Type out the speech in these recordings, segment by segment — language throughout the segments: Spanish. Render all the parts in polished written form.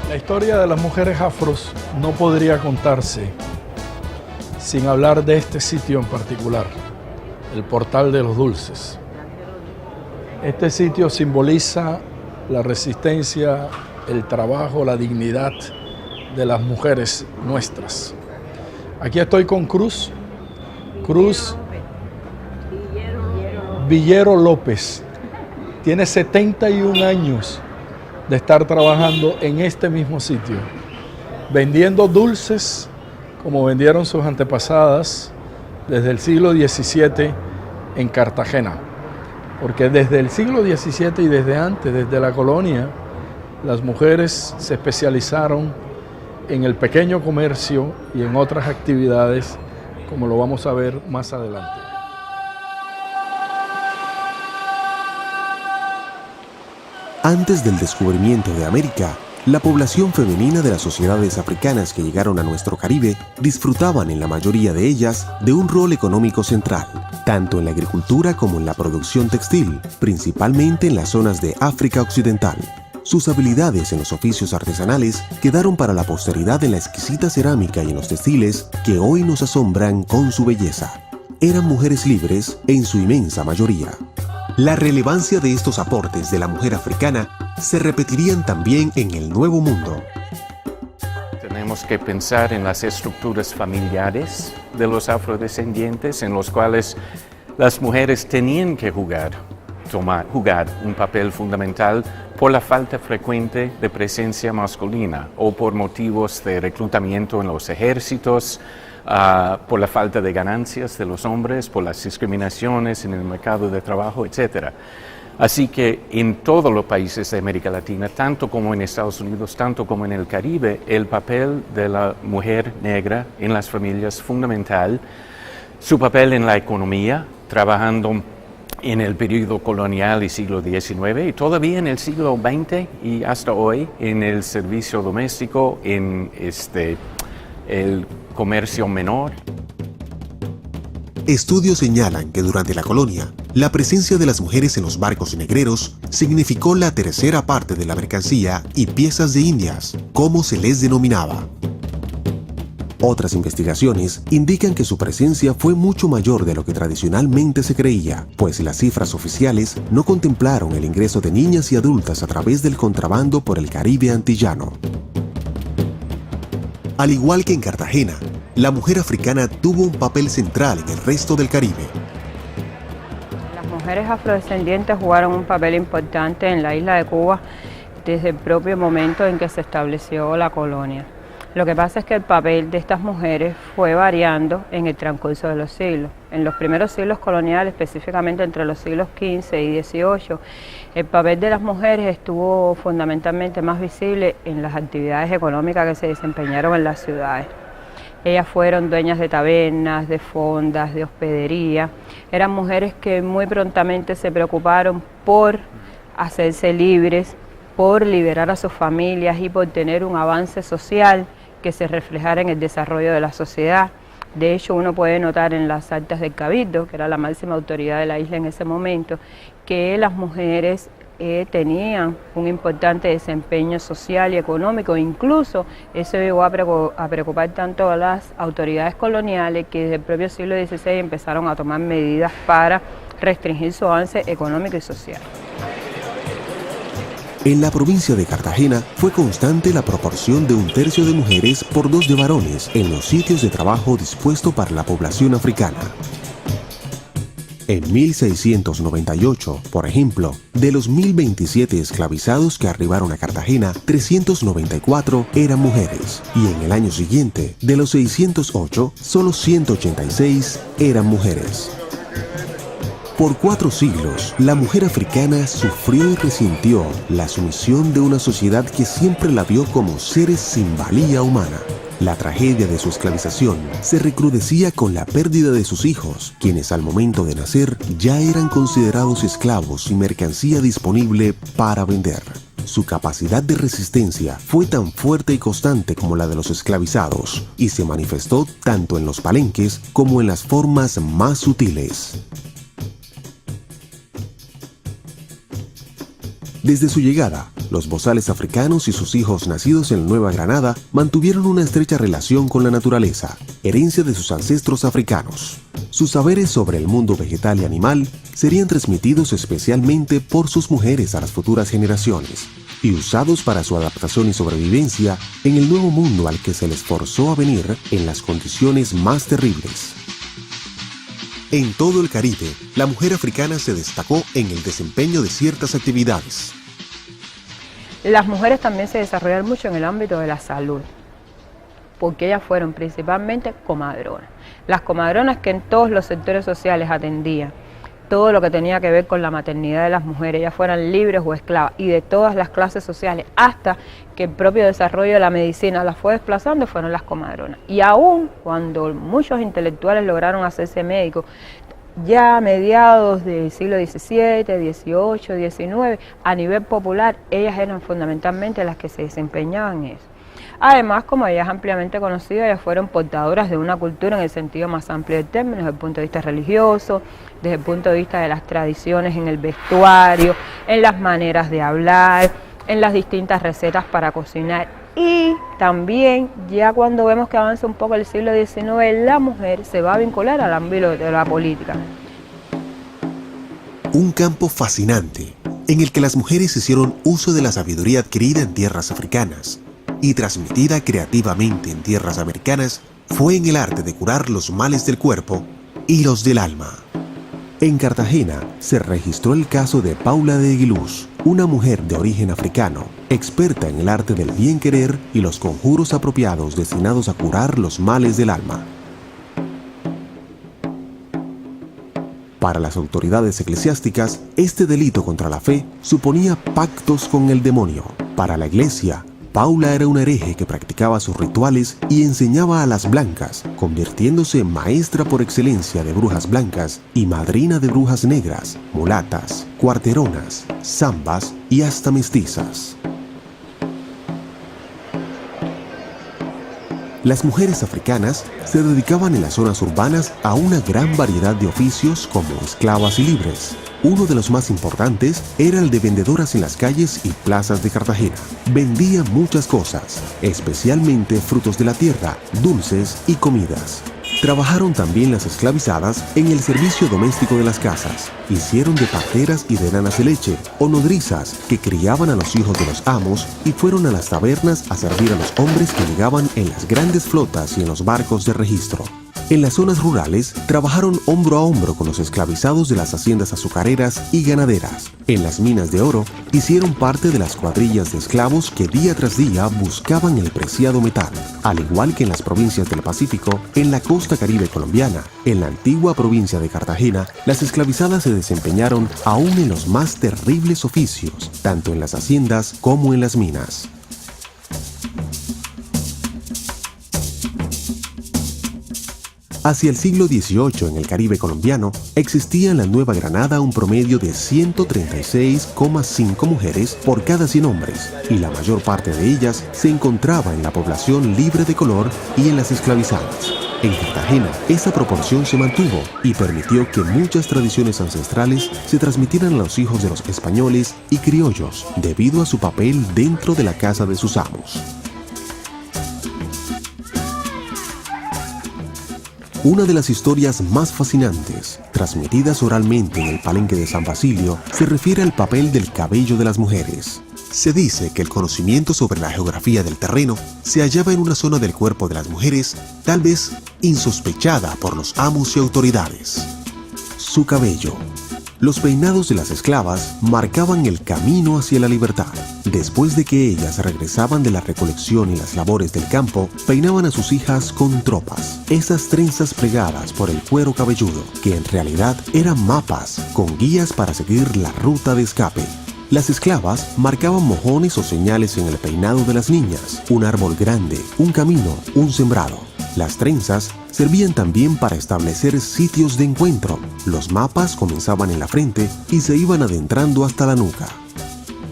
La historia de las mujeres afros no podría contarse sin hablar de este sitio en particular, el Portal de los Dulces. Este sitio simboliza la resistencia, el trabajo, la dignidad de las mujeres nuestras. Aquí estoy con Cruz Villero López. Tiene 71 años de estar trabajando en este mismo sitio, vendiendo dulces como vendieron sus antepasadas desde el siglo XVII en Cartagena. Porque desde el siglo XVII y desde antes, desde la colonia, las mujeres se especializaron en el pequeño comercio y en otras actividades, como lo vamos a ver más adelante. Antes del descubrimiento de América, la población femenina de las sociedades africanas que llegaron a nuestro Caribe disfrutaban en la mayoría de ellas de un rol económico central, tanto en la agricultura como en la producción textil, principalmente en las zonas de África Occidental. Sus habilidades en los oficios artesanales quedaron para la posteridad en la exquisita cerámica y en los textiles que hoy nos asombran con su belleza. Eran mujeres libres en su inmensa mayoría. La relevancia de estos aportes de la mujer africana se repetirían también en el Nuevo Mundo. Tenemos que pensar en las estructuras familiares de los afrodescendientes, en los cuales las mujeres tenían que jugar un papel fundamental por la falta frecuente de presencia masculina o por motivos de reclutamiento en los ejércitos, por la falta de ganancias de los hombres, por las discriminaciones en el mercado de trabajo, etc. Así que en todos los países de América Latina, tanto como en Estados Unidos, tanto como en el Caribe, el papel de la mujer negra en las familias es fundamental. Su papel en la economía, trabajando en el periodo colonial y siglo XIX, y todavía en el siglo XX y hasta hoy en el servicio doméstico, en el comercio menor. Estudios señalan que durante la colonia, la presencia de las mujeres en los barcos negreros significó la tercera parte de la mercancía y piezas de indias, como se les denominaba. Otras investigaciones indican que su presencia fue mucho mayor de lo que tradicionalmente se creía, pues las cifras oficiales no contemplaron el ingreso de niñas y adultas a través del contrabando por el Caribe antillano. Al igual que en Cartagena, la mujer africana tuvo un papel central en el resto del Caribe. Las mujeres afrodescendientes jugaron un papel importante en la isla de Cuba desde el propio momento en que se estableció la colonia. Lo que pasa es que el papel de estas mujeres fue variando en el transcurso de los siglos. En los primeros siglos coloniales, específicamente entre los siglos XV y XVIII, el papel de las mujeres estuvo fundamentalmente más visible en las actividades económicas que se desempeñaron en las ciudades. Ellas fueron dueñas de tabernas, de fondas, de hospedería. Eran mujeres que muy prontamente se preocuparon por hacerse libres, por liberar a sus familias y por tener un avance social que se reflejara en el desarrollo de la sociedad. De hecho, uno puede notar en las actas del Cabildo, que era la máxima autoridad de la isla en ese momento, que las mujeres tenían un importante desempeño social y económico. Incluso eso llegó a preocupar tanto a las autoridades coloniales que desde el propio siglo XVI empezaron a tomar medidas para restringir su avance económico y social. En la provincia de Cartagena fue constante la proporción de 1/3 de mujeres por 2 de varones en los sitios de trabajo dispuestos para la población africana. En 1698, por ejemplo, de los 1027 esclavizados que arribaron a Cartagena, 394 eran mujeres, y en el año siguiente, de los 608, solo 186 eran mujeres. Por 4 siglos, la mujer africana sufrió y resintió la sumisión de una sociedad que siempre la vio como seres sin valía humana. La tragedia de su esclavización se recrudecía con la pérdida de sus hijos, quienes al momento de nacer ya eran considerados esclavos y mercancía disponible para vender. Su capacidad de resistencia fue tan fuerte y constante como la de los esclavizados, y se manifestó tanto en los palenques como en las formas más sutiles. Desde su llegada, los bozales africanos y sus hijos nacidos en Nueva Granada mantuvieron una estrecha relación con la naturaleza, herencia de sus ancestros africanos. Sus saberes sobre el mundo vegetal y animal serían transmitidos especialmente por sus mujeres a las futuras generaciones y usados para su adaptación y sobrevivencia en el nuevo mundo al que se les forzó a venir en las condiciones más terribles. En todo el Caribe, la mujer africana se destacó en el desempeño de ciertas actividades. Las mujeres también se desarrollaron mucho en el ámbito de la salud, porque ellas fueron principalmente comadronas. Las comadronas que en todos los sectores sociales atendían todo lo que tenía que ver con la maternidad de las mujeres, ellas fueran libres o esclavas, y de todas las clases sociales, hasta que el propio desarrollo de la medicina las fue desplazando, fueron las comadronas. Y aún cuando muchos intelectuales lograron hacerse médicos, ya a mediados del siglo XVII, XVIII, XIX, a nivel popular, ellas eran fundamentalmente las que se desempeñaban en eso. Además, como ellas ampliamente conocidas, ellas fueron portadoras de una cultura en el sentido más amplio del término, desde el punto de vista religioso, desde el punto de vista de las tradiciones en el vestuario, en las maneras de hablar, en las distintas recetas para cocinar. Y también, ya cuando vemos que avanza un poco el siglo XIX, la mujer se va a vincular al ámbito de la política. Un campo fascinante, en el que las mujeres hicieron uso de la sabiduría adquirida en tierras africanas y transmitida creativamente en tierras americanas, fue en el arte de curar los males del cuerpo y los del alma. En Cartagena se registró el caso de Paula de Aguiluz, una mujer de origen africano, experta en el arte del bien querer y los conjuros apropiados destinados a curar los males del alma. Para las autoridades eclesiásticas, este delito contra la fe suponía pactos con el demonio. Para la iglesia, Paula era una hereje que practicaba sus rituales y enseñaba a las blancas, convirtiéndose en maestra por excelencia de brujas blancas y madrina de brujas negras, mulatas, cuarteronas, zambas y hasta mestizas. Las mujeres africanas se dedicaban en las zonas urbanas a una gran variedad de oficios como esclavas y libres. Uno de los más importantes era el de vendedoras en las calles y plazas de Cartagena. Vendían muchas cosas, especialmente frutos de la tierra, dulces y comidas. Trabajaron también las esclavizadas en el servicio doméstico de las casas. Hicieron de parteras y de nanas de leche o nodrizas que criaban a los hijos de los amos y fueron a las tabernas a servir a los hombres que llegaban en las grandes flotas y en los barcos de registro. En las zonas rurales, trabajaron hombro a hombro con los esclavizados de las haciendas azucareras y ganaderas. En las minas de oro, hicieron parte de las cuadrillas de esclavos que día tras día buscaban el preciado metal. Al igual que en las provincias del Pacífico, en la costa caribe colombiana, en la antigua provincia de Cartagena, las esclavizadas se desempeñaron aún en los más terribles oficios, tanto en las haciendas como en las minas. Hacia el siglo XVIII en el Caribe colombiano, existía en la Nueva Granada un promedio de 136,5 mujeres por cada 100 hombres, y la mayor parte de ellas se encontraba en la población libre de color y en las esclavizadas. En Cartagena, esa proporción se mantuvo y permitió que muchas tradiciones ancestrales se transmitieran a los hijos de los españoles y criollos, debido a su papel dentro de la casa de sus amos. Una de las historias más fascinantes, transmitidas oralmente en el palenque de San Basilio, se refiere al papel del cabello de las mujeres. Se dice que el conocimiento sobre la geografía del terreno se hallaba en una zona del cuerpo de las mujeres, tal vez insospechada por los amos y autoridades. su cabello. Los peinados de las esclavas marcaban el camino hacia la libertad. Después de que ellas regresaban de la recolección y las labores del campo, peinaban a sus hijas con tropas, esas trenzas plegadas por el cuero cabelludo, que en realidad eran mapas con guías para seguir la ruta de escape. Las esclavas marcaban mojones o señales en el peinado de las niñas, un árbol grande, un camino, un sembrado. Las trenzas servían también para establecer sitios de encuentro. Los mapas comenzaban en la frente y se iban adentrando hasta la nuca.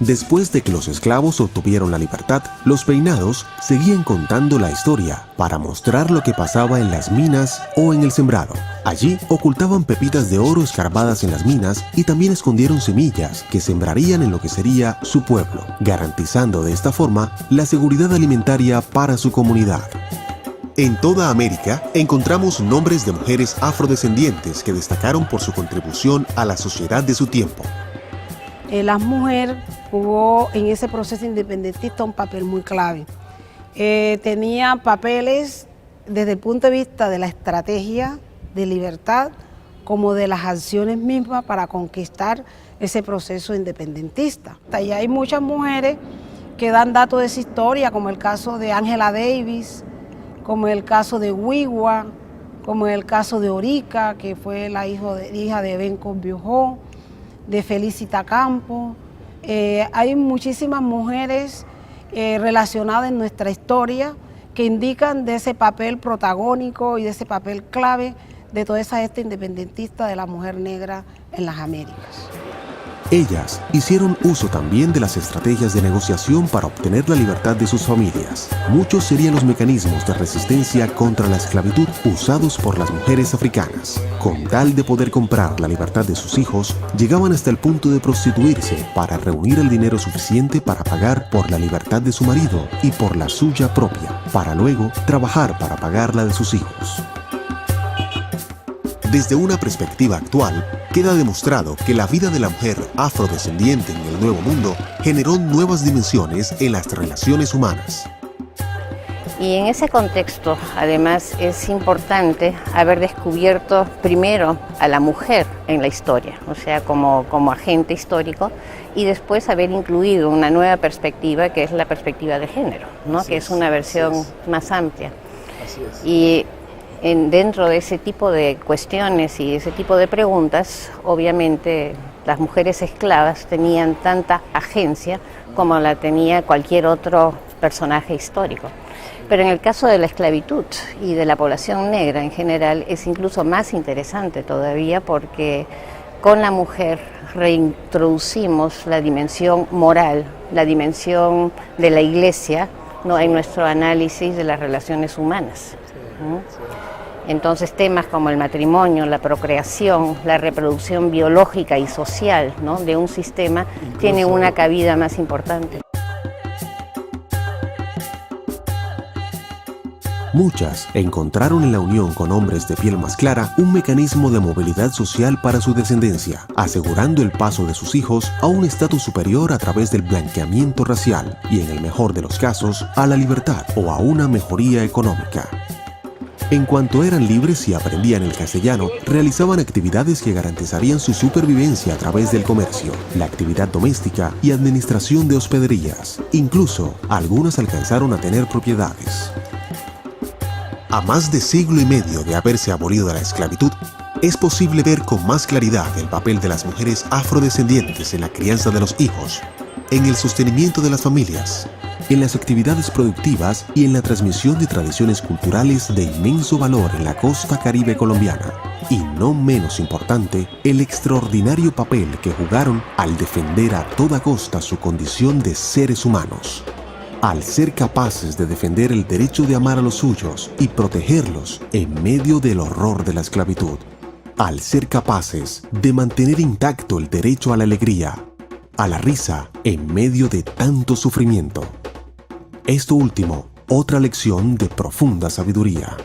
Después de que los esclavos obtuvieron la libertad, los peinados seguían contando la historia para mostrar lo que pasaba en las minas o en el sembrado. Allí ocultaban pepitas de oro escarbadas en las minas y también escondieron semillas que sembrarían en lo que sería su pueblo, garantizando de esta forma la seguridad alimentaria para su comunidad. En toda América encontramos nombres de mujeres afrodescendientes que destacaron por su contribución a la sociedad de su tiempo. La mujer jugó en ese proceso independentista un papel muy clave. Tenía papeles desde el punto de vista de la estrategia de libertad como de las acciones mismas para conquistar ese proceso independentista. Y hay muchas mujeres que dan datos de esa historia, como el caso de Angela Davis, como el caso de Wiwa, como el caso de Orica, que fue la hija de Ben Conbiujó, de Felicita Campo. Hay muchísimas mujeres relacionadas en nuestra historia que indican de ese papel protagónico y de ese papel clave de toda esa gesta independentista de la mujer negra en las Américas. Ellas hicieron uso también de las estrategias de negociación para obtener la libertad de sus familias. Muchos serían los mecanismos de resistencia contra la esclavitud usados por las mujeres africanas. Con tal de poder comprar la libertad de sus hijos, llegaban hasta el punto de prostituirse para reunir el dinero suficiente para pagar por la libertad de su marido y por la suya propia, para luego trabajar para pagar la de sus hijos. Desde una perspectiva actual, queda demostrado que la vida de la mujer afrodescendiente en el Nuevo Mundo generó nuevas dimensiones en las relaciones humanas. Y en ese contexto, además, es importante haber descubierto primero a la mujer en la historia, o sea, como agente histórico, y después haber incluido una nueva perspectiva, que es la perspectiva de género, ¿no? Que es una versión más amplia. Y dentro de ese tipo de cuestiones y ese tipo de preguntas, obviamente las mujeres esclavas tenían tanta agencia como la tenía cualquier otro personaje histórico. Pero en el caso de la esclavitud y de la población negra en general es incluso más interesante todavía, porque con la mujer reintroducimos la dimensión moral, la dimensión de la iglesia, ¿no?, en nuestro análisis de las relaciones humanas, ¿no? Entonces temas como el matrimonio, la procreación, la reproducción biológica y social, ¿no?, de un sistema tienen una cabida más importante. Muchas encontraron en la unión con hombres de piel más clara un mecanismo de movilidad social para su descendencia, asegurando el paso de sus hijos a un estatus superior a través del blanqueamiento racial y, en el mejor de los casos, a la libertad o a una mejoría económica. En cuanto eran libres y aprendían el castellano, realizaban actividades que garantizarían su supervivencia a través del comercio, la actividad doméstica y administración de hospederías. Incluso, algunas alcanzaron a tener propiedades. A más de siglo y medio de haberse abolido la esclavitud, es posible ver con más claridad el papel de las mujeres afrodescendientes en la crianza de los hijos, en el sostenimiento de las familias, en las actividades productivas y en la transmisión de tradiciones culturales de inmenso valor en la costa caribe colombiana. Y no menos importante, el extraordinario papel que jugaron al defender a toda costa su condición de seres humanos. Al ser capaces de defender el derecho de amar a los suyos y protegerlos en medio del horror de la esclavitud. Al ser capaces de mantener intacto el derecho a la alegría, a la risa en medio de tanto sufrimiento. Esto último, otra lección de profunda sabiduría.